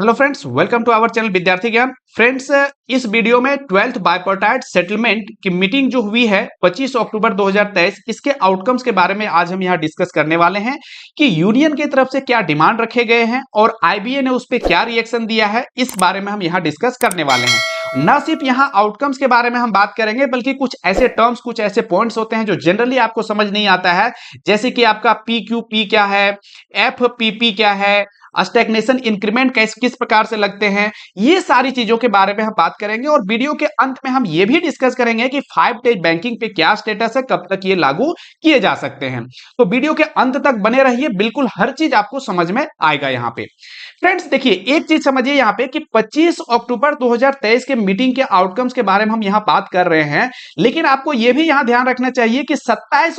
Hello friends, welcome to our channel Vidyarthi Gyan. Friends, इस video में 12th बाइपोर्टाइट settlement की meeting जो हुई है 25 अक्टूबर 2023, इसके आउटकम्स के बारे में आज हम यहाँ डिस्कस करने वाले हैं कि यूनियन की तरफ से क्या डिमांड रखे गए हैं और आईबीए ने उस पर क्या रिएक्शन दिया है, इस बारे में हम यहाँ डिस्कस करने वाले हैं। ना सिर्फ यहाँ आउटकम्स के बारे में हम बात करेंगे, बल्कि कुछ ऐसे टर्म्स, कुछ ऐसे पॉइंट्स होते हैं जो जनरली आपको समझ नहीं आता है, जैसे कि आपका पी क्या है, एफ क्या है, स्टैग्नेशन इंक्रीमेंट किस प्रकार से लगते हैं, ये सारी चीजों के बारे में हम बात करेंगे। और वीडियो के अंत में हम ये भी डिस्कस करेंगे कि 5 स्टेज बैंकिंग पे क्या स्टेटस है, कब तक ये लागू किए जा सकते हैं। तो वीडियो के अंत तक बने रहिए, बिल्कुल हर चीज आपको समझ में आएगा। यहाँ पे फ्रेंड्स देखिए, एक चीज समझिए यहाँ पे कि 25 अक्टूबर 2023 के मीटिंग के आउटकम्स के बारे में हम यहाँ बात कर रहे हैं, लेकिन आपको यह भी यहाँ ध्यान रखना चाहिए कि 27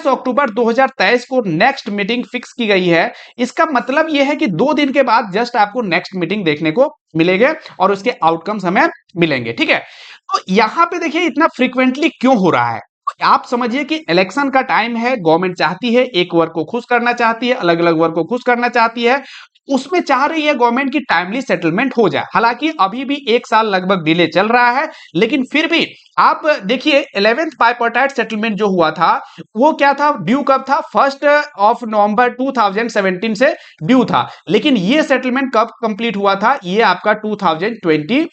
अक्टूबर 2023 को नेक्स्ट मीटिंग फिक्स की गई है। इसका मतलब यह है कि 2 दिन के बाद जस्ट आपको नेक्स्ट मीटिंग देखने को मिलेंगे और उसके आउटकम्स हमें मिलेंगे। ठीक है, तो यहां पे देखिए इतना फ्रीक्वेंटली क्यों हो रहा है। आप समझिए कि इलेक्शन का टाइम है, गवर्नमेंट चाहती है, एक वर्ग को खुश करना चाहती है, अलग अलग वर्ग को खुश करना चाहती है, उसमें चाह रही है गवर्नमेंट की टाइमली सेटलमेंट हो जाए। हालांकि अभी भी 1 साल लगभग डिले चल रहा है, लेकिन फिर भी आप देखिए 11th बाइपोर्टाइट सेटलमेंट जो हुआ था वो क्या था, ड्यू कब था, 1 नवंबर 2017 से ड्यू था। लेकिन ये सेटलमेंट कब कंप्लीट हुआ था, ये आपका 2020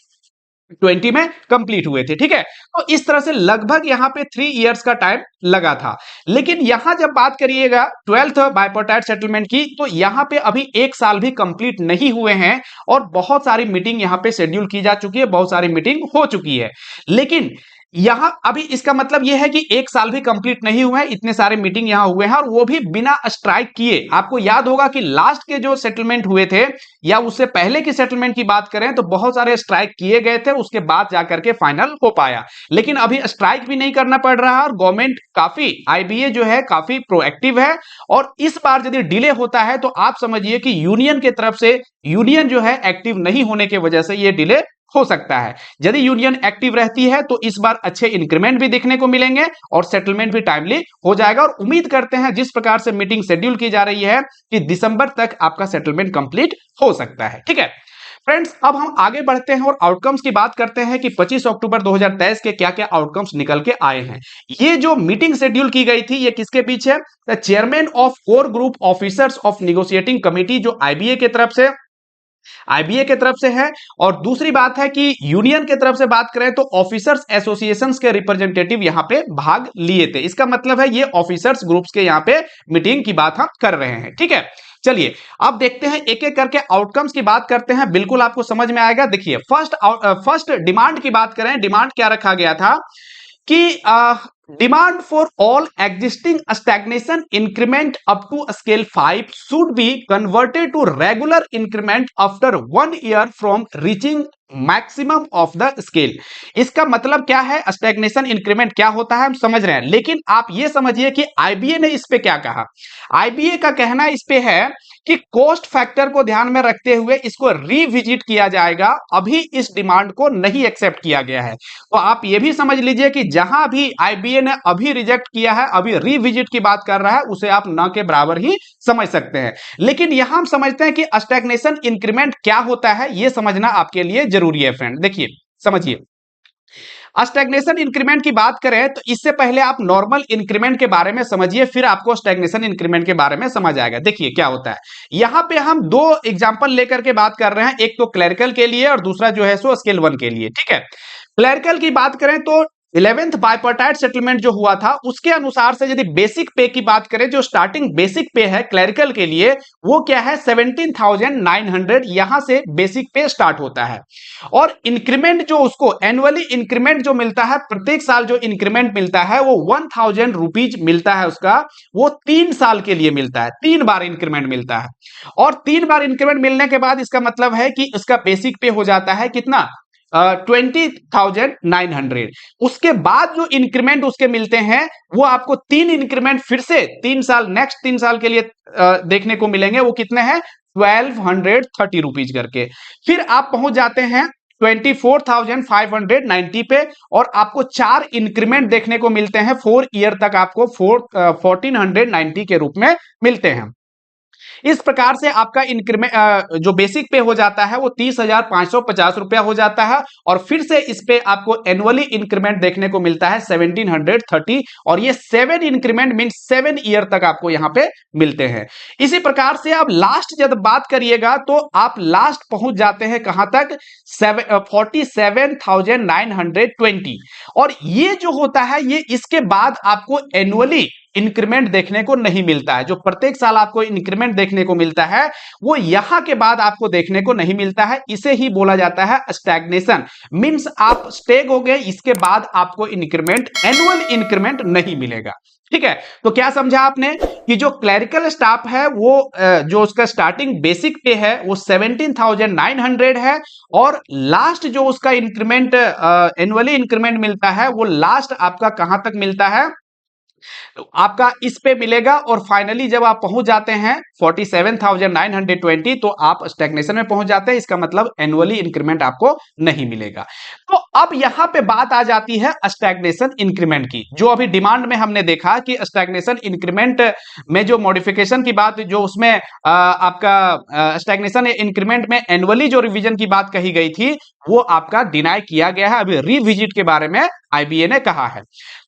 में कंप्लीट हुए थे। ठीक है, तो इस तरह से लगभग यहां पे 3 इयर्स का टाइम लगा था। लेकिन यहां जब बात करिएगा 12th बाइपोर्टाइट सेटलमेंट की, तो यहां पे अभी 1 साल भी कंप्लीट नहीं हुए हैं और बहुत सारी मीटिंग यहां पे शेड्यूल की जा चुकी है, बहुत सारी मीटिंग हो चुकी है। लेकिन यहां अभी इसका मतलब यह है कि 1 साल भी कंप्लीट नहीं हुए हैं, इतने सारे मीटिंग यहां हुए हैं और वो भी बिना स्ट्राइक किए। आपको याद होगा कि लास्ट के जो सेटलमेंट हुए थे या उससे पहले की सेटलमेंट की बात करें तो बहुत सारे स्ट्राइक किए गए थे, उसके बाद जाकर के फाइनल हो पाया। लेकिन अभी स्ट्राइक भी नहीं करना पड़ रहा है और गवर्नमेंट काफी, आईबीए जो है काफी प्रोएक्टिव है। और इस बार यदि डिले होता है तो आप समझिए कि यूनियन की तरफ से, यूनियन जो है एक्टिव नहीं होने की वजह से ये डिले हो सकता है। यदि यूनियन एक्टिव रहती है तो इस बार अच्छे इंक्रीमेंट भी देखने को मिलेंगे और सेटलमेंट भी टाइमली हो जाएगा। और उम्मीद करते हैं जिस प्रकार से मीटिंग शेड्यूल की जा रही है कि दिसंबर तक आपका सेटलमेंट कंप्लीट हो सकता है। ठीक है फ्रेंड्स, अब हम आगे बढ़ते हैं और आउटकम्स की बात करते हैं कि 25 अक्टूबर 2023 के क्या क्या आउटकम्स निकल के आए हैं। ये जो मीटिंग शेड्यूल की गई थी ये किसके पीछे, the chairman of core group officers of negotiating committee, जो आईबीए के तरफ से है। और दूसरी बात है कि यूनियन के तरफ से बात करें तो ऑफिसर्स एसोसिएशंस के रिप्रेजेंटेटिव यहां पे भाग लिए थे। इसका मतलब है ये ऑफिसर्स ग्रुप्स के यहां पे मीटिंग की बात हम कर रहे हैं। ठीक है, चलिए अब देखते हैं, एक एक करके आउटकम्स की बात करते हैं, बिल्कुल आपको समझ में आएगा। देखिए फर्स्ट डिमांड की बात करें, डिमांड क्या रखा गया था कि demand for all existing stagnation increment up to scale 5 should be converted to regular increment after 1 year from reaching maximum of the scale. इसका मतलब क्या है, स्टैग्नेशन इंक्रीमेंट क्या होता है हम समझ रहे हैं, लेकिन आप ये समझिए कि आईबीए ने इस पे क्या कहा। आईबीए का कहना इस पे है कि कॉस्ट फैक्टर को ध्यान में रखते हुए इसको रिविजिट किया जाएगा, अभी इस डिमांड को नहीं एक्सेप्ट किया गया है। तो आप ये भी समझ लीजिए कि जहां भी आईबीए ने अभी रिजेक्ट किया है, अभी रिविजिट की बात कर रहा है, उसे आप न के बराबर ही समझ सकते हैं। लेकिन यहां हम समझते हैं कि स्टैग्नेशन इंक्रीमेंट क्या होता है, यह समझना आपके लिए जरूरी है। फ्रेंड देखिए, समझिए, स्टैग्नेशन इंक्रीमेंट की बात करें तो इससे पहले आप नॉर्मल इंक्रीमेंट के बारे में समझिए, फिर आपको स्टैग्नेशन इंक्रीमेंट के बारे में समझ आएगा। देखिए क्या होता है, यहां पे हम 2 एग्जांपल लेकर के बात कर रहे हैं, एक तो क्लरिकल के लिए और दूसरा जो है सो स्केल 1 के लिए। ठीक है, क्लरिकल की बात करें तो 11th बाइपोर्टाइट सेटलमेंट जो हुआ था उसके अनुसार से यदि बेसिक पे की बात करें, जो स्टार्टिंग बेसिक पे है क्लरिकल के लिए वो क्या है 17,900, यहां से बेसिक पे स्टार्ट होता है। और इंक्रीमेंट जो उसको एनुअली इंक्रीमेंट जो मिलता है, प्रत्येक साल जो इंक्रीमेंट मिलता है वो 1,000 रुपीज मिलता है उसका, वो 3 साल के लिए मिलता है, 3 बार इंक्रीमेंट मिलता है। और 3 बार इंक्रीमेंट मिलने के बाद इसका मतलब है कि उसका बेसिक पे हो जाता है कितना, 20,900। उसके बाद जो इंक्रीमेंट उसके मिलते हैं वो आपको 3 इंक्रीमेंट फिर से 3 साल, नेक्स्ट 3 साल के लिए देखने को मिलेंगे। वो कितने हैं, 1230 रुपीज करके। फिर आप पहुंच जाते हैं 24,590 पे और आपको 4 इंक्रीमेंट देखने को मिलते हैं, 4 ईयर तक आपको 1490 के रूप में मिलते हैं। इस प्रकार से आपका इंक्रीमेंट जो बेसिक पे हो जाता है वो 30,550 रुपया हो जाता है और फिर से इस पे आपको एनुअली इंक्रीमेंट देखने को मिलता है 1730 और ये 7 इंक्रीमेंट मीन 7 ईयर तक आपको यहां पे मिलते हैं। इसी प्रकार से आप लास्ट जब बात करिएगा तो आप लास्ट पहुंच जाते हैं कहां तक 47,920 और ये जो होता है ये इसके बाद आपको एनुअली इंक्रीमेंट देखने को नहीं मिलता है। जो प्रत्येक साल आपको इंक्रीमेंट देखने को मिलता है वो यहां के बाद आपको देखने को नहीं मिलता है। इसे ही बोला जाता है स्टैग्नेशन, मींस आप स्टेग हो गए, इसके बाद आपको इंक्रीमेंट एनुअल इंक्रीमेंट नहीं मिलेगा। ठीक है, तो क्या समझा आपने कि जो क्लरिकल स्टाफ है वो जो उसका स्टार्टिंग बेसिक पे है वो 17,900 है और लास्ट जो उसका इंक्रीमेंट एनुअली इंक्रीमेंट मिलता है वो लास्ट आपका कहां तक मिलता है, आपका इस पे मिलेगा और फाइनली जब आप पहुंच जाते हैं 47,920 तो आप स्टैग्नेशन में पहुंच जाते हैं। इसका मतलब एनुअली इंक्रीमेंट आपको नहीं मिलेगा। तो अब यहां पे बात आ जाती है स्टैग्नेशन इंक्रीमेंट की, जो अभी डिमांड में हमने देखा कि स्टैग्नेशन इंक्रीमेंट में जो मॉडिफिकेशन की बात, जो उसमें आपका स्टैग्नेशन इंक्रीमेंट में एनुअली जो रिवीजन की बात कही गई थी वो आपका डिनाई किया गया है। अभी रिविजिट के बारे में आईबीए ने कहा है।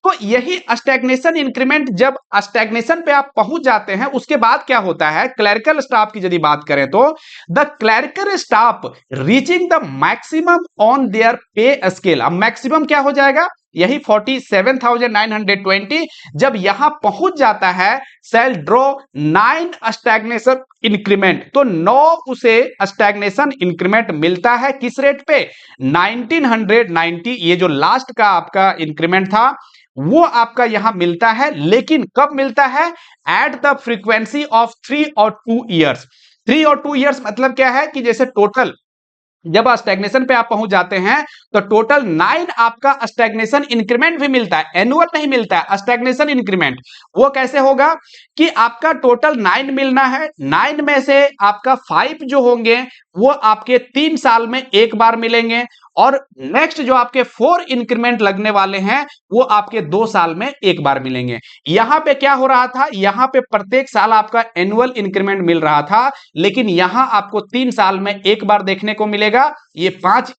तो यही स्टैग्नेशन इंक्रीमेंट, जब स्टैग्नेशन पे आप पहुंच जाते हैं उसके बाद क्या होता है, क्लरिकल स्टाफ की यदि बात करें तो the clerical staff reaching the maximum on their पे स्केल। अब मैक्सिमम क्या हो जाएगा, यही 47,920 जब यहां पहुंच जाता है सेल ड्रॉ 9 स्टैग्नेशन इंक्रीमेंट, तो 9 उसे स्टैग्नेशन इंक्रीमेंट मिलता है किस रेट पे 1990। ये जो लास्ट का आपका इंक्रीमेंट था वो आपका यहां मिलता है, लेकिन कब मिलता है, एट द फ्रीक्वेंसी ऑफ 3 और 2 ईयर्स। 3 और 2 ईयर्स मतलब क्या है कि जैसे टोटल जब स्टैग्नेशन पे आप पहुंच जाते हैं तो टोटल 9 आपका स्टैग्नेशन इंक्रीमेंट भी मिलता है, एनुअल नहीं मिलता है स्टैग्नेशन इंक्रीमेंट। वो कैसे होगा कि आपका टोटल 9 मिलना है, 9 में से आपका 5 जो होंगे वो आपके 3 साल में एक बार मिलेंगे और नेक्स्ट जो आपके 4 इंक्रीमेंट लगने वाले हैं वो आपके 2 साल में एक बार मिलेंगे। यहां पे क्या हो रहा था, यहां पे प्रत्येक साल आपका एनुअल इंक्रीमेंट मिल रहा था, लेकिन यहां आपको 3 साल में एक बार देखने को मिलेगा। ये 5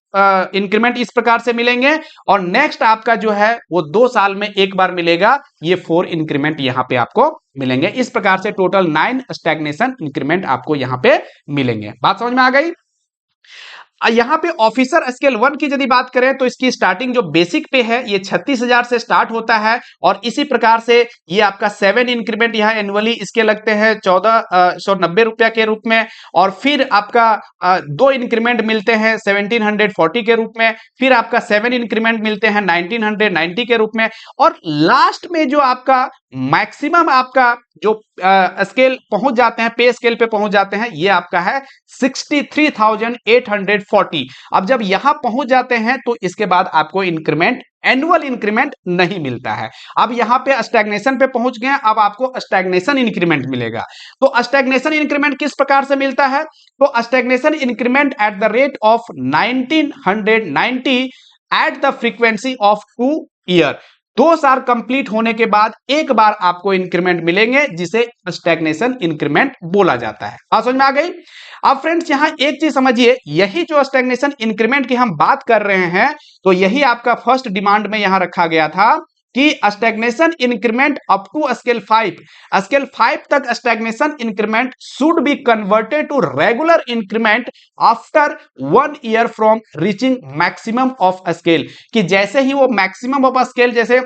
इंक्रीमेंट इस प्रकार से मिलेंगे और नेक्स्ट आपका जो है वो 2 साल में एक बार मिलेगा। ये 4 इंक्रीमेंट यहां पे आपको मिलेंगे। इस प्रकार से टोटल 9 स्टैग्नेशन इंक्रीमेंट आपको यहां पे मिलेंगे। बात समझ में आ गई। यहां पे ऑफिसर स्केल 1 की यदि बात करें तो इसकी स्टार्टिंग जो बेसिक पे है ये 36,000 से स्टार्ट होता है और इसी प्रकार से ये आपका 7 इंक्रीमेंट यहां एनुअली इसके लगते हैं 1490 रुपया के रूप में और फिर आपका 2 इंक्रीमेंट मिलते हैं 1740 के रूप में, फिर आपका 7 इंक्रीमेंट मिलते हैं 1990 के रूप में और लास्ट में जो आपका मैक्सिमम आपका जो स्केल पहुंच जाते हैं, पे स्केल पे पहुंच जाते हैं, ये आपका है 63,840। अब जब यहां पहुंच जाते हैं तो इसके बाद आपको इंक्रीमेंट एनुअल इंक्रीमेंट नहीं मिलता है। अब यहां पे स्टैग्नेशन पे पहुंच गए, अब आपको स्टैग्नेशन इंक्रीमेंट मिलेगा। तो स्टैग्नेशन इंक्रीमेंट किस प्रकार से मिलता है, तो stagnation increment at the rate of 1990 at the frequency of 2 year. 2 साल कंप्लीट होने के बाद एक बार आपको इंक्रीमेंट मिलेंगे जिसे स्टैग्नेशन इंक्रीमेंट बोला जाता है। बात समझ में आ गई। अब फ्रेंड्स यहां एक चीज समझिए, यही जो स्टैग्नेशन इंक्रीमेंट की हम बात कर रहे हैं तो यही आपका फर्स्ट डिमांड में यहां रखा गया था कि stagnation increment up to scale 5 तक stagnation increment should be converted to regular increment after 1 year from reaching maximum of scale, कि जैसे ही वो मैक्सिमम ऑफ स्केल जैसे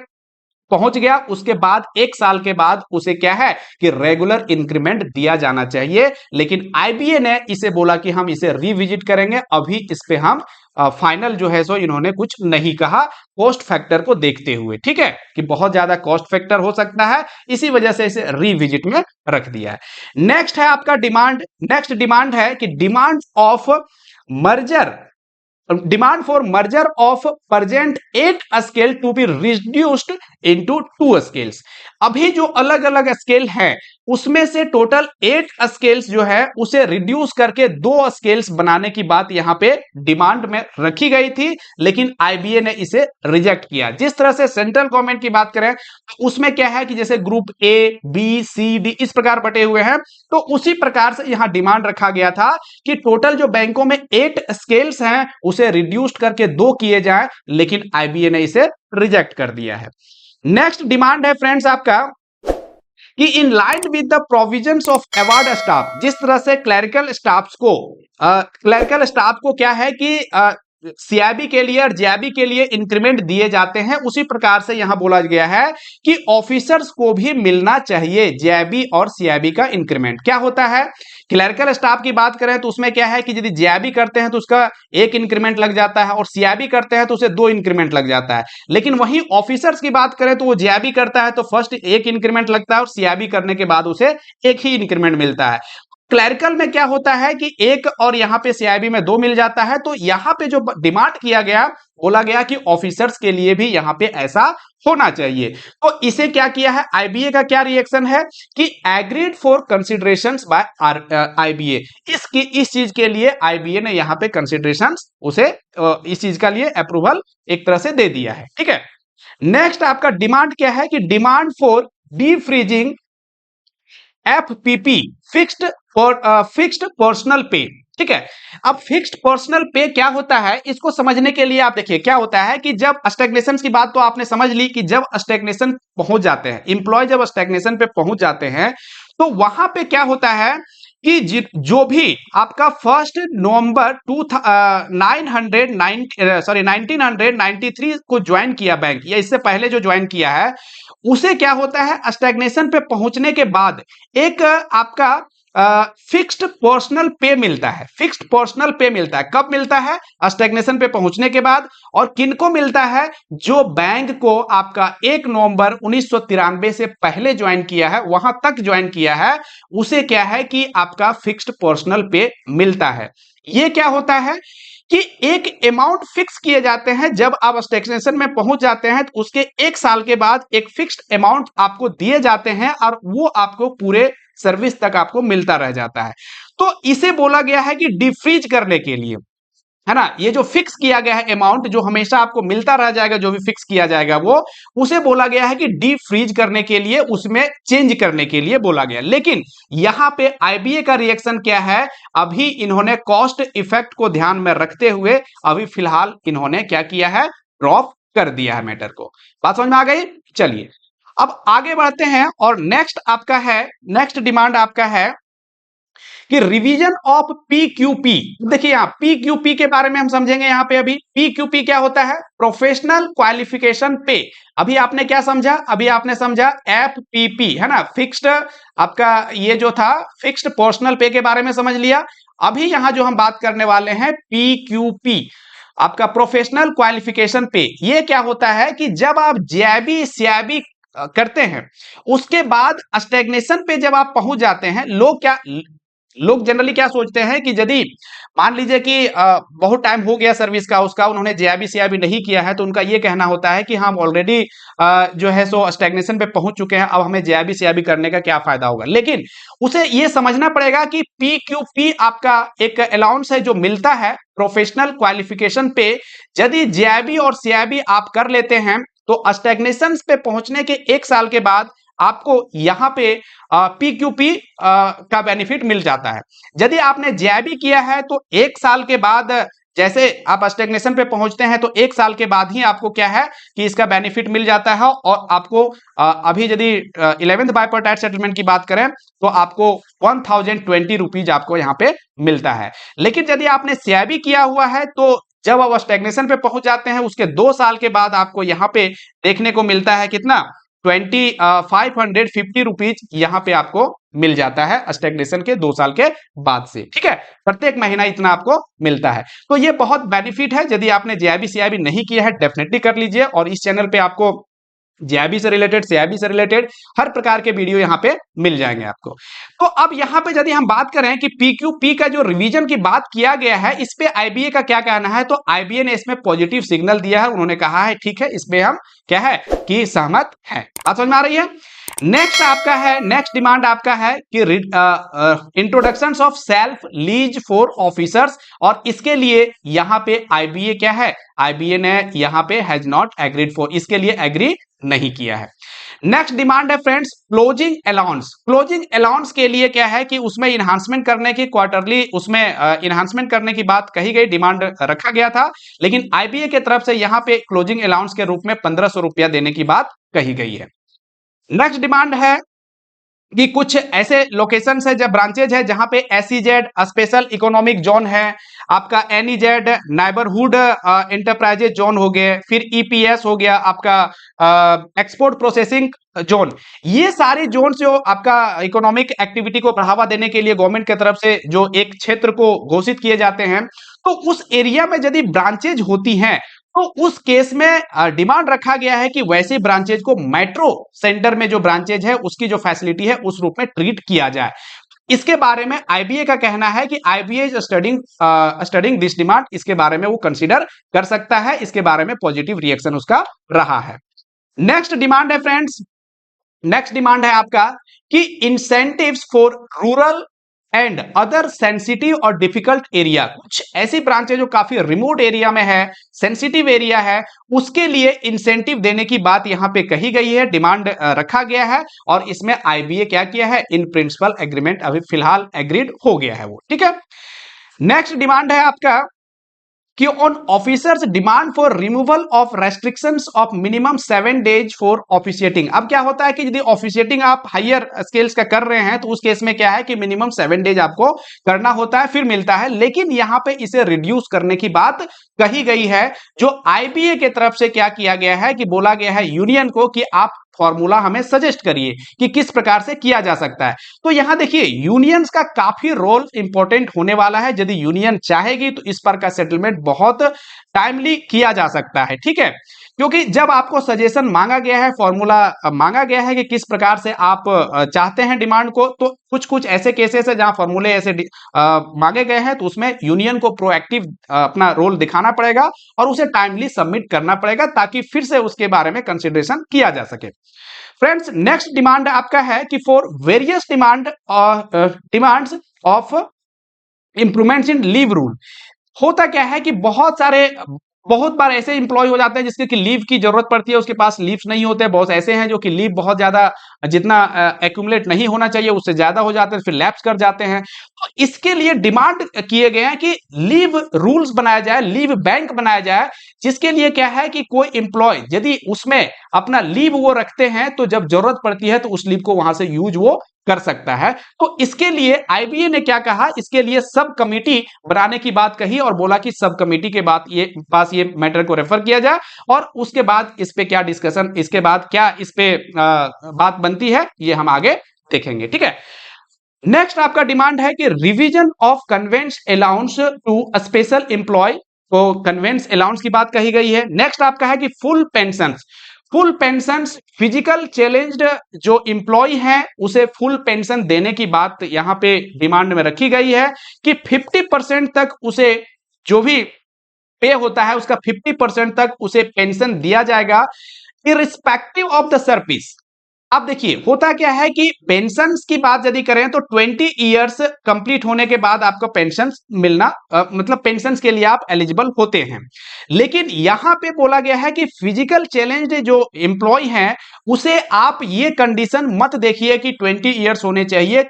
पहुंच गया उसके बाद 1 साल के बाद उसे क्या है कि रेगुलर इंक्रीमेंट दिया जाना चाहिए। लेकिन आईबीए ने इसे बोला कि हम इसे रिविजिट करेंगे, अभी इस पे हम फाइनल जो है सो इन्होंने कुछ नहीं कहा कॉस्ट फैक्टर को देखते हुए। ठीक है, कि बहुत ज्यादा कॉस्ट फैक्टर हो सकता है, इसी वजह से इसे रिविजिट में रख दिया है। नेक्स्ट है आपका डिमांड, नेक्स्ट डिमांड है कि demand of merger, demand for merger of present 8 scale to be reduced into 2 scales. अभी जो अलग अलग स्केल हैं उसमें से टोटल 8 स्केल्स जो है उसे रिड्यूस करके 2 स्केल्स बनाने की बात यहां पे डिमांड में रखी गई थी, लेकिन आईबीए ने इसे रिजेक्ट किया। जिस तरह से सेंट्रल गवर्नमेंट की बात करें उसमें क्या है कि जैसे group A B C D इस प्रकार बटे हुए हैं, तो उसी प्रकार से यहां डिमांड रखा गया था कि टोटल जो बैंकों में 8 स्केल्स हैं उसे रिड्यूस्ड करके 2 किए जाएं, लेकिन आईबीए ने इसे रिजेक्ट कर दिया है। नेक्स्ट डिमांड है फ्रेंड्स आपका कि in line with the provisions of award staff, जिस तरह से क्लरिकल स्टाफ को क्या है कि सीआईबी के लिए और जेआईबी के लिए इंक्रीमेंट दिए जाते हैं, उसी प्रकार से यहां बोला गया है कि ऑफिसर्स को भी मिलना चाहिए जेआईबी और सीआईबी का इंक्रीमेंट। क्या होता है, क्लरिकल स्टाफ की बात करें तो उसमें क्या है कि यदि जेआईबी करते हैं तो उसका 1 इंक्रीमेंट लग जाता है और सीआईबी करते हैं तो उसे 2 इंक्रीमेंट लग जाता है। लेकिन वहीं ऑफिसर्स की बात करें तो वो जेआईबी करता है तो फर्स्ट 1 इंक्रीमेंट लगता है और सीआईबी करने के बाद उसे 1 ही इंक्रीमेंट मिलता है। क्लरिकल में क्या होता है कि 1 और यहां पे सीआईबी में 2 मिल जाता है। तो यहां पे जो डिमांड किया गया, बोला गया कि ऑफिसर्स के लिए भी यहां पे ऐसा होना चाहिए। तो इसे क्या किया है, आईबीए का क्या रिएक्शन है कि agreed for considerations by IBA, इस चीज के लिए आईबीए ने यहां पे कंसिडरेशंस उसे इस चीज का लिए अप्रूवल एक तरह से दे दिया है। ठीक है, नेक्स्ट आपका डिमांड क्या है कि demand for defreezing FPP fixed personal pay. ठीक है, अब फिक्स्ड पर्सनल पे क्या होता है इसको समझने के लिए आप देखिए क्या होता है कि जब स्टैग्नेशन की बात तो आपने समझ ली कि जब स्टैग्नेशन पहुंच जाते हैं, एम्प्लॉय जब स्टैग्नेशन पे पहुंच जाते हैं तो वहां पे क्या होता है कि जो भी आपका 1 नवंबर 1993 को ज्वाइन किया बैंक, या इससे पहले जो ज्वाइन किया है उसे क्या होता है स्टैग्नेशन पे पहुंचने के बाद एक आपका फिक्स्ड पर्सनल पे मिलता है। फिक्स्ड पर्सनल पे मिलता है, कब मिलता है, स्टैग्नेशन पे पहुंचने के बाद। और किनको मिलता है, जो बैंक को आपका 1 नवंबर 1993 से पहले ज्वाइन किया है, वहां तक ज्वाइन किया है, उसे क्या है कि आपका फिक्स्ड पर्सनल पे मिलता है। ये क्या होता है कि एक अमाउंट फिक्स किए जाते हैं, जब आप स्टैग्नेशन में पहुंच जाते हैं तो उसके 1 साल के बाद एक फिक्स्ड अमाउंट आपको दिए जाते हैं और वो आपको पूरे सर्विस तक आपको मिलता रह जाता है। तो इसे बोला गया है कि डिफ्रीज करने के लिए, है ना, ये जो फिक्स किया गया है अमाउंट जो हमेशा आपको मिलता रह जाएगा, जो भी फिक्स किया जाएगा वो, उसे बोला गया है कि डी फ्रीज करने के लिए, उसमें चेंज करने के लिए बोला गया। लेकिन यहां पे आईबीए का रिएक्शन क्या है, अभी इन्होंने कॉस्ट इफेक्ट को ध्यान में रखते हुए अभी फिलहाल इन्होंने क्या किया है, ड्रॉप कर दिया है मैटर को। बात समझ में आ गई। चलिए अब आगे बढ़ते हैं और नेक्स्ट डिमांड आपका है कि रिवीजन ऑफ पीक्यूपी। देखिए यहां पीक्यूपी के बारे में हम समझेंगे। यहां पे अभी पीक्यूपी क्या होता है, प्रोफेशनल क्वालिफिकेशन पे। अभी आपने क्या समझा, अभी आपने समझा एफपीपी, है ना, फिक्स्ड आपका ये जो था फिक्स्ड पर्सनल पे के बारे में समझ लिया। अभी यहां जो हम बात करने वाले हैं पीक्यूपी, आपका प्रोफेशनल क्वालिफिकेशन पे। ये क्या होता है कि जब आप जेआईबी सीआईबी करते हैं उसके बाद स्टैग्नेशन पे जब आप पहुंच जाते हैं, लोग जनरली क्या सोचते हैं कि यदि मान लीजिए कि बहुत टाइम हो गया सर्विस का उसका, उन्होंने जेआईबी सीआईबी नहीं किया है, तो उनका ये कहना होता है कि हम ऑलरेडी जो है सो स्टैग्नेशन पे पहुंच चुके हैं, अब हमें जेआईबी सीआईबी करने का क्या फायदा होगा। लेकिन उसे ये समझना पड़ेगा कि पीक्यूपी आपका एक अलाउंस है जो मिलता है प्रोफेशनल क्वालिफिकेशन पे। यदि जेआईबी और सीआईबी आप कर लेते हैं तो स्टैग्नेशन पे पहुंचने के 1 साल के बाद आपको यहां पे पीक्यूपी का बेनिफिट मिल जाता है। यदि आपने जेआईबी किया है तो 1 साल के बाद, जैसे आप स्टैग्नेशन पे पहुंचते हैं तो 1 साल के बाद ही आपको क्या है कि इसका बेनिफिट मिल जाता है। और आपको अभी यदि 11th बाइपर्टाइट सेटलमेंट की बात करें तो आपको 1020 रुपीज आपको यहाँ पे मिलता है। लेकिन यदि आपने सीआईबी किया हुआ है तो जब आप स्टैग्नेशन पे पहुंच जाते हैं उसके 2 साल के बाद आपको यहाँ पे देखने को मिलता है कितना, 550 रुपीज यहाँ पे आपको मिल जाता है स्टैग्नेशन के 2 साल के बाद से। ठीक है, प्रत्येक महीना इतना आपको मिलता है। तो ये बहुत बेनिफिट है। यदि आपने जेआईबी सीआईबी नहीं किया है डेफिनेटली कर लीजिए। और इस चैनल पे आपको जेआईबी से रिलेटेड सीआईबी से रिलेटेड हर प्रकार के वीडियो यहाँ पे मिल जाएंगे आपको। तो अब यहाँ पे यदि हम बात करें कि पीक्यूपी का जो रिवीजन की बात किया गया है, इस पे आईबीए का क्या कहना है, तो आईबीए ने इसमें पॉजिटिव सिग्नल दिया है। उन्होंने कहा है ठीक है, इसमें हम क्या है कि सहमत है। बात समझ में आ रही है। नेक्स्ट डिमांड आपका है कि introduction of self lease for officers, और इसके लिए यहां पे आईबीए क्या है, आईबीए ने यहां पे हैज नॉट एग्रीड फॉर, इसके लिए एग्री नहीं किया है। नेक्स्ट डिमांड है friends closing allowance. Closing allowance के लिए क्या है कि उसमें इन्हांसमेंट करने की, क्वार्टरली उसमें इन्हांसमेंट करने की बात कही गई, डिमांड रखा गया था, लेकिन आईबीए के तरफ से यहां पे क्लोजिंग अलाउंस के रूप में 1500 रुपया देने की बात कही गई है। नेक्स्ट डिमांड है कि कुछ ऐसे लोकेशंस है जब ब्रांचेज है जहां पे एसईजेड स्पेशल इकोनॉमिक जोन है, आपका एनईजेड नाइबरहुड एंटरप्राइजेज जोन हो गए, फिर ईपीएस हो गया आपका एक्सपोर्ट प्रोसेसिंग जोन। ये सारे जोन जो आपका इकोनॉमिक एक्टिविटी को बढ़ावा देने के लिए गवर्नमेंट की तरफ से जो एक क्षेत्र को घोषित किए जाते हैं, तो उस एरिया में यदि ब्रांचेज होती हैं तो उस केस में डिमांड रखा गया है कि वैसे ब्रांचेज को मेट्रो सेंटर में जो ब्रांचेज है उसकी जो फैसिलिटी है उस रूप में ट्रीट किया जाए। इसके बारे में आईबीए का कहना है कि IBA is studying this demand, इसके बारे में वो कंसीडर कर सकता है, इसके बारे में पॉजिटिव रिएक्शन उसका रहा है। नेक्स्ट डिमांड है फ्रेंड्स, नेक्स्ट डिमांड है आपका कि incentives for rural and other sensitive और डिफिकल्ट एरिया, कुछ ऐसी ब्रांचें जो काफी रिमोट एरिया में है, सेंसिटिव एरिया है, उसके लिए इंसेंटिव देने की बात यहां पे कही गई है, डिमांड रखा गया है, और इसमें आईबीए क्या किया है, इन प्रिंसिपल एग्रीमेंट अभी फिलहाल एग्रीड हो गया है वो, ठीक है। नेक्स्ट डिमांड है आपका कि on officers demand for removal of restrictions of minimum 7 days for officiating. अब क्या होता है कि यदि ऑफिशिएटिंग आप हायर स्केल्स का कर रहे हैं तो उस केस में क्या है कि मिनिमम 7 डेज आपको करना होता है, फिर मिलता है, लेकिन यहां पे इसे रिड्यूस करने की बात कही गई है। जो आईबीए के तरफ से क्या किया गया है कि बोला गया है यूनियन को कि आप फॉर्मूला हमें सजेस्ट करिए कि किस प्रकार से किया जा सकता है। तो यहां देखिए यूनियंस का काफी रोल इंपॉर्टेंट होने वाला है, यदि यूनियन चाहेगी तो इस पर का सेटलमेंट बहुत टाइमली किया जा सकता है, ठीक है। क्योंकि जब आपको सजेशन मांगा गया है, फॉर्मूला मांगा गया है कि किस प्रकार से आप चाहते हैं डिमांड को, तो कुछ कुछ ऐसे केसेस है जहां फॉर्मूले ऐसे मांगे गए हैं, तो उसमें यूनियन को प्रोएक्टिव अपना रोल दिखाना पड़ेगा और उसे टाइमली सबमिट करना पड़ेगा ताकि फिर से उसके बारे में कंसिडरेशन किया जा सके। फ्रेंड्स नेक्स्ट डिमांड आपका है कि for various demands of improvements in leave rule. होता क्या है कि बहुत बार ऐसे इंप्लॉय हो जाते हैं जिसके कि लीव की जरूरत पड़ती है, उसके पास लीव्स नहीं होते। बहुत ऐसे हैं जो कि लीव बहुत ज्यादा, जितना एक्यूमुलेट नहीं होना चाहिए उससे ज्यादा हो जाते हैं, फिर लैप्स कर जाते हैं। तो इसके लिए डिमांड किए गए हैं कि लीव रूल्स बनाया जाए, लीव बैंक बनाया जाए, जिसके लिए क्या है कि कोई इंप्लॉय यदि उसमें अपना लीव वो रखते हैं तो जब जरूरत पड़ती है तो उस लीव को वहां से यूज वो कर सकता है। तो इसके लिए आईबीए ने क्या कहा, इसके लिए सब कमिटी बनाने की बात कही और बोला कि सब कमिटी के पास ये मैटर को रेफर किया जाए और उसके बाद इस पे क्या डिस्कशन, इसके बाद क्या इस पे बात बनती है, ये हम आगे देखेंगे, ठीक है। नेक्स्ट आपका डिमांड है कि revision of conveyance allowance to special employee, तो कन्वेंस अलाउंस की बात कही गई है। नेक्स्ट आपका है कि फुल पेंशन फिजिकल चैलेंज्ड जो इंप्लॉय है उसे फुल पेंशन देने की बात यहां पे डिमांड में रखी गई है कि 50% तक उसे जो भी पे होता है उसका 50% तक उसे पेंशन दिया जाएगा इररिस्पेक्टिव ऑफ द सर्विस। अब देखिए होता क्या है कि पेंशन की बात यदि करें तो 20 इयर्स कंप्लीट होने के बाद आपको पेंशन मिलना मतलब पेंशन के लिए आप एलिजिबल होते हैं। लेकिन यहां पे बोला गया है कि फिजिकल चैलेंज जो एम्प्लॉय हैं उसे आप ये कंडीशन मत देखिए कि 20 इयर्स होने चाहिए,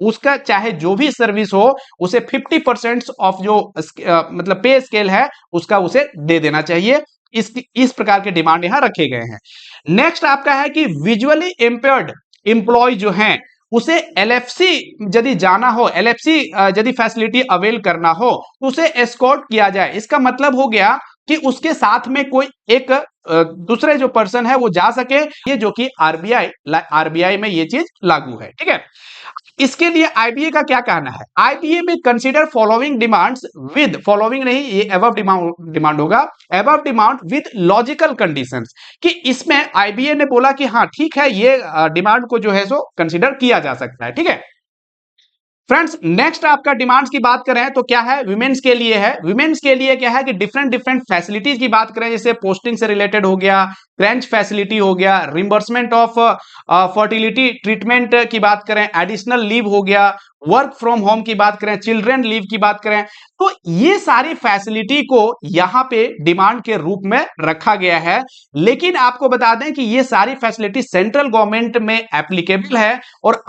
उसका चाहे जो भी सर्विस हो उसे 50% ऑफ जो मतलब पे स्केल है उसका उसे दे देना चाहिए। इस प्रकार के डिमांड यहां रखे गए हैं। नेक्स्ट आपका है कि विजुअली इंपेयर्ड एम्प्लॉय जो हैं उसे एलएफसी यदि जाना हो, एलएफसी यदि फैसिलिटी अवेल करना हो तो उसे एस्कॉर्ट किया जाए। इसका मतलब हो गया कि उसके साथ में कोई एक दूसरे जो पर्सन है वो जा सके, ये जो कि आरबीआई में ये चीज लागू है, ठीक है। इसके लिए आईबीए का क्या कहना है, आईबीए में consider following demands with, following नहीं ये अबव डिमांड होगा, above demand with logical conditions, कि इसमें आईबीए ने बोला कि हाँ ठीक है ये डिमांड को जो है सो कंसीडर किया जा सकता है, ठीक है। फ्रेंड्स नेक्स्ट आपका डिमांड्स की बात करें तो क्या है, वुमेन्स के लिए है। वुमेन्स के लिए क्या है कि डिफरेंट डिफरेंट फैसिलिटीज की बात करें, जैसे पोस्टिंग से रिलेटेड हो गया, क्रंच फैसिलिटी हो गया, रिम्बर्समेंट ऑफ फर्टिलिटी ट्रीटमेंट की बात करें, एडिशनल लीव हो गया, वर्क फ्रॉम होम की बात करें, चिल्ड्रन लीव की बात करें, तो ये सारी फैसिलिटी को यहां पे डिमांड के रूप में रखा गया है। लेकिन आपको बता दें कि ये सारी फैसिलिटी सेंट्रल गवर्नमेंट में एप्लीकेबल है, और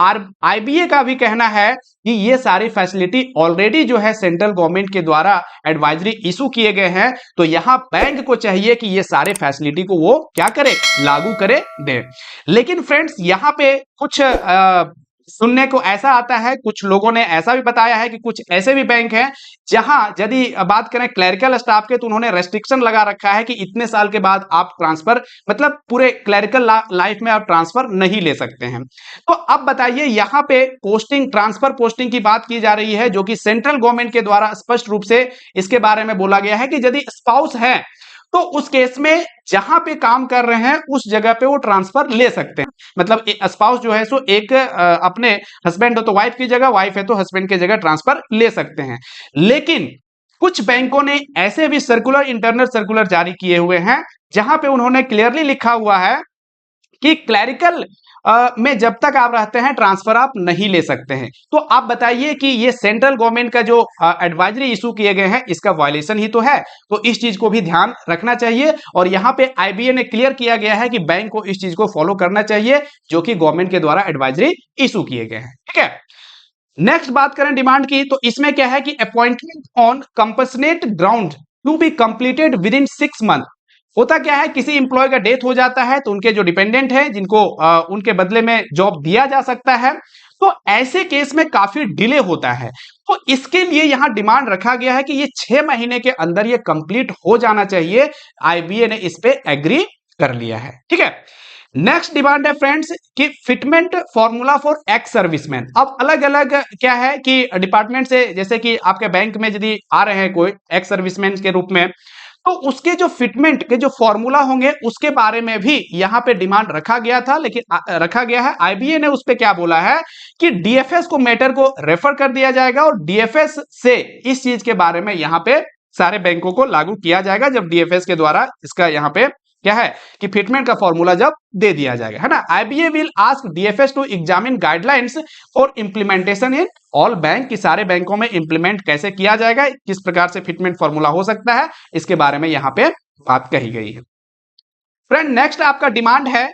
आईबीए का भी कहना है कि ये सारी फैसिलिटी ऑलरेडी जो है सेंट्रल गवर्नमेंट के द्वारा एडवाइजरी इशू किए गए हैं। तो यहां बैंक को चाहिए कि ये सारे फैसिलिटी को वो क्या करे, लागू करे दे। लेकिन फ्रेंड्स यहां पे कुछ सुनने को ऐसा आता है, कुछ लोगों ने ऐसा भी बताया है कि कुछ ऐसे भी बैंक हैं जहां यदि बात करें क्लरिकल स्टाफ के, तो उन्होंने रेस्ट्रिक्शन लगा रखा है कि इतने साल के बाद आप ट्रांसफर, मतलब पूरे क्लरिकल लाइफ में आप ट्रांसफर नहीं ले सकते हैं। तो अब बताइए यहां पे पोस्टिंग, ट्रांसफर पोस्टिंग की बात की जा रही है, जो कि सेंट्रल गवर्नमेंट के द्वारा स्पष्ट रूप से इसके बारे में बोला गया है कि यदि स्पाउस है तो उस केस में जहां पे काम कर रहे हैं उस जगह पे वो ट्रांसफर ले सकते हैं। मतलब स्पाउस जो है सो एक अपने हस्बैंड हो तो वाइफ की जगह, वाइफ है तो हस्बैंड की जगह ट्रांसफर ले सकते हैं। लेकिन कुछ बैंकों ने ऐसे भी सर्कुलर, इंटरनल सर्कुलर जारी किए हुए हैं जहां पे उन्होंने क्लियरली लिखा हुआ है कि क्लरिकल में जब तक आप रहते हैं ट्रांसफर आप नहीं ले सकते हैं। तो आप बताइए कि ये सेंट्रल गवर्नमेंट का जो एडवाइजरी इशू किए गए हैं इसका वायलेशन ही तो है। तो इस चीज को भी ध्यान रखना चाहिए, और यहां पे आईबीए ने क्लियर किया गया है कि बैंक को इस चीज को फॉलो करना चाहिए जो कि गवर्नमेंट के द्वारा एडवाइजरी इशू किए गए हैं। ठीक है, नेक्स्ट बात करें डिमांड की, तो इसमें क्या है कि appointment on compassionate ground to be completed within 6 month. होता क्या है, किसी इंप्लॉय का डेथ हो जाता है तो उनके जो डिपेंडेंट हैं जिनको उनके बदले में जॉब दिया जा सकता है, तो ऐसे केस में काफी डिले होता है। तो इसके लिए यहां डिमांड रखा गया है कि ये 6 महीने के अंदर ये कंप्लीट हो जाना चाहिए। आईबीए ने इस पे एग्री कर लिया है। ठीक है, नेक्स्ट डिमांड है फ्रेंड्स कि fitment formula for ex serviceman. अब अलग अलग क्या है कि डिपार्टमेंट से, जैसे कि आपके बैंक में यदि आ रहे हैं कोई एक्स सर्विसमैन के रूप में, तो उसके जो फिटमेंट के जो फॉर्मूला होंगे उसके बारे में भी यहां पे डिमांड रखा गया था। लेकिन रखा गया है, आईबीए ने उस पे क्या बोला है कि डीएफएस को मैटर को रेफर कर दिया जाएगा, और डीएफएस से इस चीज के बारे में यहां पे सारे बैंकों को लागू किया जाएगा जब डीएफएस के द्वारा इसका यहां पे क्या है कि फिटमेंट का फॉर्मूला जब दे दिया जाएगा, है ना। IBA will ask DFS to examine guidelines for implementation in all bank, कि सारे बैंकों में इंप्लीमेंट कैसे किया जाएगा, किस प्रकार से फिटमेंट फॉर्मूला हो सकता है, इसके बारे में यहां पे बात कही गई है। फ्रेंड नेक्स्ट आपका डिमांड है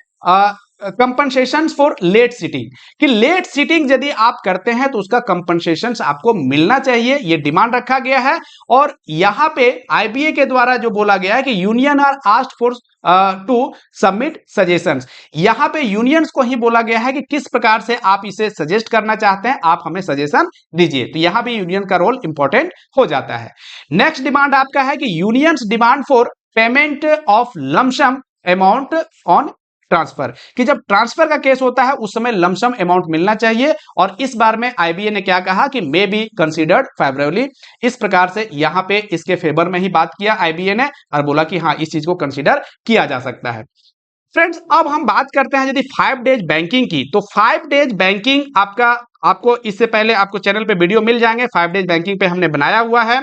कंपनसेशन फॉर लेट सीटिंग, कि लेट सीटिंग यदि आप करते हैं तो उसका कंपनसेशन आपको मिलना चाहिए, ये डिमांड रखा गया है। और यहां पे आईबीए के द्वारा जो बोला गया है कि union are asked for to submit suggestions, यहां पे यूनियंस को ही बोला गया है कि किस प्रकार से आप इसे सजेस्ट करना चाहते हैं, आप हमें सजेशन दीजिए। तो यहां भी यूनियन का रोल इंपॉर्टेंट हो जाता है। नेक्स्ट डिमांड आपका है कि unions demand for payment of lump sum amount on transfer, कि जब ट्रांसफर का केस होता है उस समय लमसम अमाउंट मिलना चाहिए। और इस बार में आईबीए ने क्या कहा कि मे बी कंसीडर्ड फेवरेबली, इस प्रकार से यहां पे इसके फेवर में ही बात किया आईबीए ने, और बोला कि हाँ इस चीज को कंसीडर किया जा सकता है। फ्रेंड्स अब हम बात करते हैं यदि 5 डेज बैंकिंग की, तो 5 डेज बैंकिंग आपको इससे पहले आपको चैनल पे वीडियो मिल जाएंगे, 5 डेज बैंकिंग पे हमने बनाया हुआ है।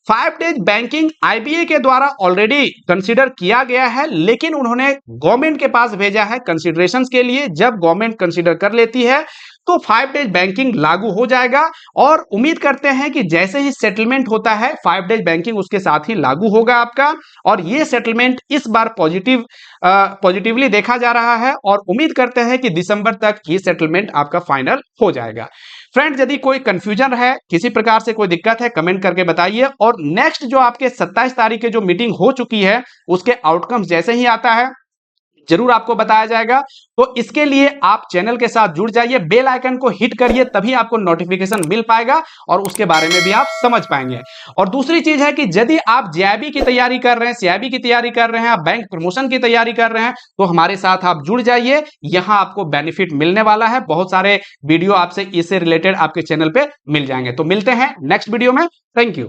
5 डेज बैंकिंग आईबीए के द्वारा ऑलरेडी कंसीडर किया गया है, लेकिन उन्होंने गवर्नमेंट के पास भेजा है कंसीडरेशंस के लिए। जब गवर्नमेंट कंसीडर कर लेती है तो 5 डेज बैंकिंग लागू हो जाएगा, और उम्मीद करते हैं कि जैसे ही सेटलमेंट होता है 5 डेज बैंकिंग उसके साथ ही लागू होगा आपका। और ये सेटलमेंट इस बार पॉजिटिवली देखा जा रहा है, और उम्मीद करते हैं कि दिसंबर तक ये सेटलमेंट आपका फाइनल हो जाएगा। फ्रेंड्स यदि कोई कंफ्यूजन है, किसी प्रकार से कोई दिक्कत है, कमेंट करके बताइए। और नेक्स्ट जो आपके 27 तारीख के जो मीटिंग हो चुकी है उसके आउटकम्स जैसे ही आता है जरूर आपको बताया जाएगा। तो इसके लिए आप चैनल के साथ जुड़ जाइए, बेल आइकन को हिट करिए, तभी आपको नोटिफिकेशन मिल पाएगा और उसके बारे में भी आप समझ पाएंगे। और दूसरी चीज है कि यदि आप जेआईबी की तैयारी कर रहे हैं, सीआईबी की तैयारी कर रहे हैं, आप बैंक प्रमोशन की तैयारी कर रहे हैं, तो हमारे साथ आप जुड़ जाइए, यहां आपको बेनिफिट मिलने वाला है। बहुत सारे वीडियो आपसे इससे रिलेटेड आपके चैनल पे मिल जाएंगे। तो मिलते हैं नेक्स्ट वीडियो में। Thank you.